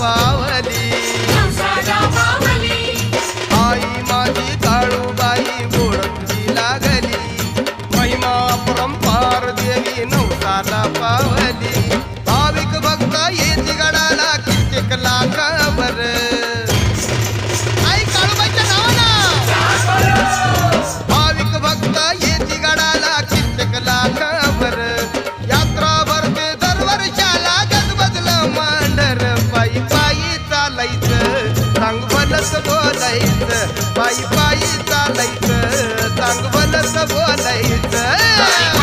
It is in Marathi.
पावली. आई माझी काळूबाई ओळखली लागली, महिमा परंपार देवी नवसाला पावली. भाविक भक्त येती गडाला कित्येक लाखावर, आई काळूबाईच्या नावानं भाविक भक्त येती गडाला कित्येक लाखावर. यात्रा भरते दरवर्षाला गजबजलं मांढर, पायी पायी चालायचं चांगवलच बोलायचं, पायी पायी चालायचं चांगवलच बोलायचं.